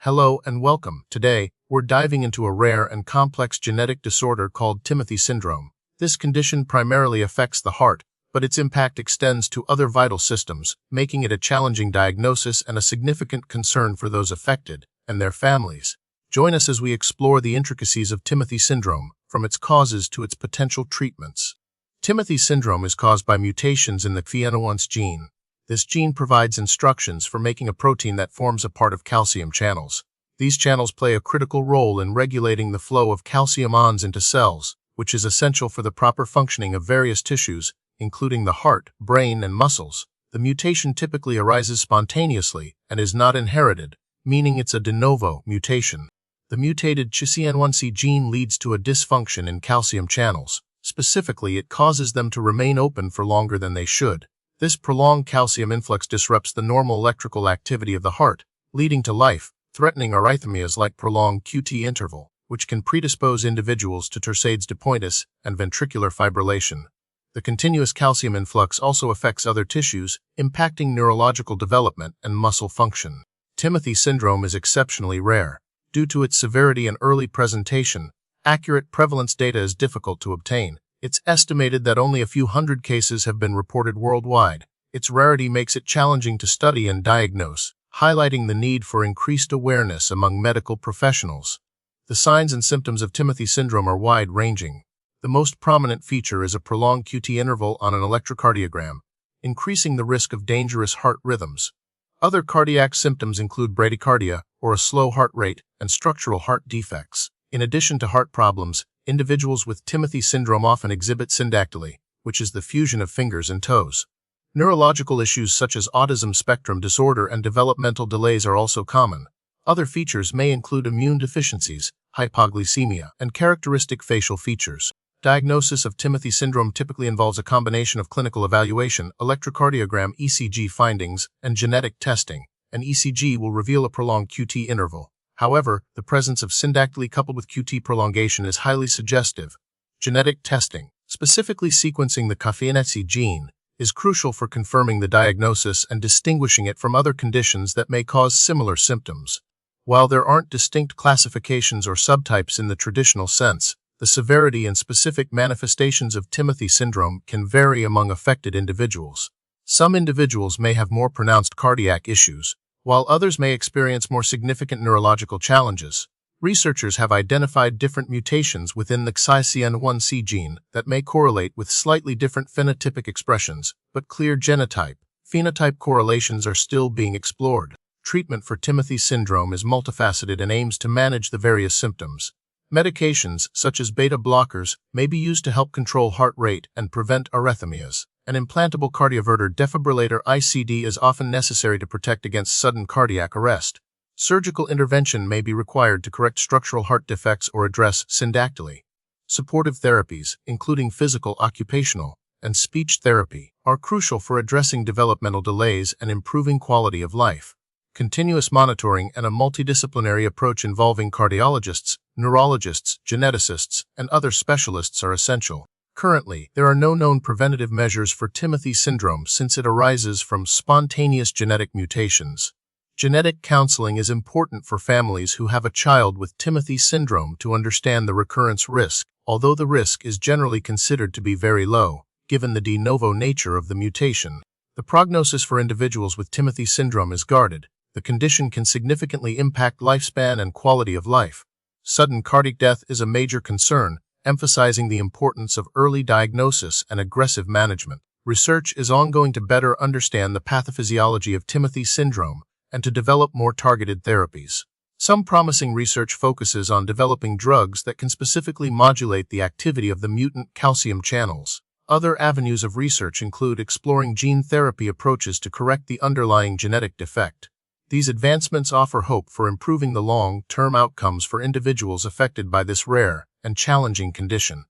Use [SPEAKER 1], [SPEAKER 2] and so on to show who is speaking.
[SPEAKER 1] Hello and welcome. Today, we're diving into a rare and complex genetic disorder called Timothy syndrome. This condition primarily affects the heart, but its impact extends to other vital systems, making it a challenging diagnosis and a significant concern for those affected and their families. Join us as we explore the intricacies of Timothy syndrome, from its causes to its potential treatments. Timothy syndrome is caused by mutations in the CFN1 gene. This gene provides instructions for making a protein that forms a part of calcium channels. These channels play a critical role in regulating the flow of calcium ions into cells, which is essential for the proper functioning of various tissues, including the heart, brain, and muscles. The mutation typically arises spontaneously and is not inherited, meaning it's a de novo mutation. The mutated CFN1 gene leads to a dysfunction in calcium channels. Specifically, it causes them to remain open for longer than they should. This prolonged calcium influx disrupts the normal electrical activity of the heart, leading to life-threatening arrhythmias like prolonged QT interval, which can predispose individuals to torsades de pointes and ventricular fibrillation. The continuous calcium influx also affects other tissues, impacting neurological development and muscle function. Timothy syndrome is exceptionally rare. Due to its severity and early presentation, accurate prevalence data is difficult to obtain. It's estimated that only a few hundred cases have been reported worldwide. Its rarity makes it challenging to study and diagnose, highlighting the need for increased awareness among medical professionals. The signs and symptoms of Timothy syndrome are wide-ranging. The most prominent feature is a prolonged QT interval on an electrocardiogram, increasing the risk of dangerous heart rhythms. Other cardiac symptoms include bradycardia, or a slow heart rate, and structural heart defects. In addition to heart problems, individuals with Timothy syndrome often exhibit syndactyly, which is the fusion of fingers and toes. Neurological issues such as autism spectrum disorder and developmental delays are also common. Other features may include immune deficiencies, hypoglycemia, and characteristic facial features. Diagnosis of Timothy syndrome typically involves a combination of clinical evaluation, electrocardiogram ECG findings, and genetic testing. An ECG will reveal a prolonged QT interval. However, the presence of syndactyly coupled with QT prolongation is highly suggestive. Genetic testing, specifically sequencing the CFN1 gene, is crucial for confirming the diagnosis and distinguishing it from other conditions that may cause similar symptoms. While there aren't distinct classifications or subtypes in the traditional sense, the severity and specific manifestations of Timothy syndrome can vary among affected individuals. Some individuals may have more pronounced cardiac issues, while others may experience more significant neurological challenges. Researchers have identified different mutations within the CFN1 gene that may correlate with slightly different phenotypic expressions, but clear genotype-phenotype correlations are still being explored. Treatment for Timothy syndrome is multifaceted and aims to manage the various symptoms. Medications, such as beta blockers, may be used to help control heart rate and prevent arrhythmias. An implantable cardioverter defibrillator ICD is often necessary to protect against sudden cardiac arrest. Surgical intervention may be required to correct structural heart defects or address syndactyly. Supportive therapies, including physical, occupational, and speech therapy, are crucial for addressing developmental delays and improving quality of life. Continuous monitoring and a multidisciplinary approach involving cardiologists, neurologists, geneticists, and other specialists are essential. Currently, there are no known preventative measures for Timothy syndrome since it arises from spontaneous genetic mutations. Genetic counseling is important for families who have a child with Timothy syndrome to understand the recurrence risk, although the risk is generally considered to be very low, given the de novo nature of the mutation. The prognosis for individuals with Timothy syndrome is guarded. The condition can significantly impact lifespan and quality of life. Sudden cardiac death is a major concern, emphasizing the importance of early diagnosis and aggressive management. Research is ongoing to better understand the pathophysiology of Timothy syndrome and to develop more targeted therapies. Some promising research focuses on developing drugs that can specifically modulate the activity of the mutant calcium channels. Other avenues of research include exploring gene therapy approaches to correct the underlying genetic defect. These advancements offer hope for improving the long-term outcomes for individuals affected by this rare and challenging condition.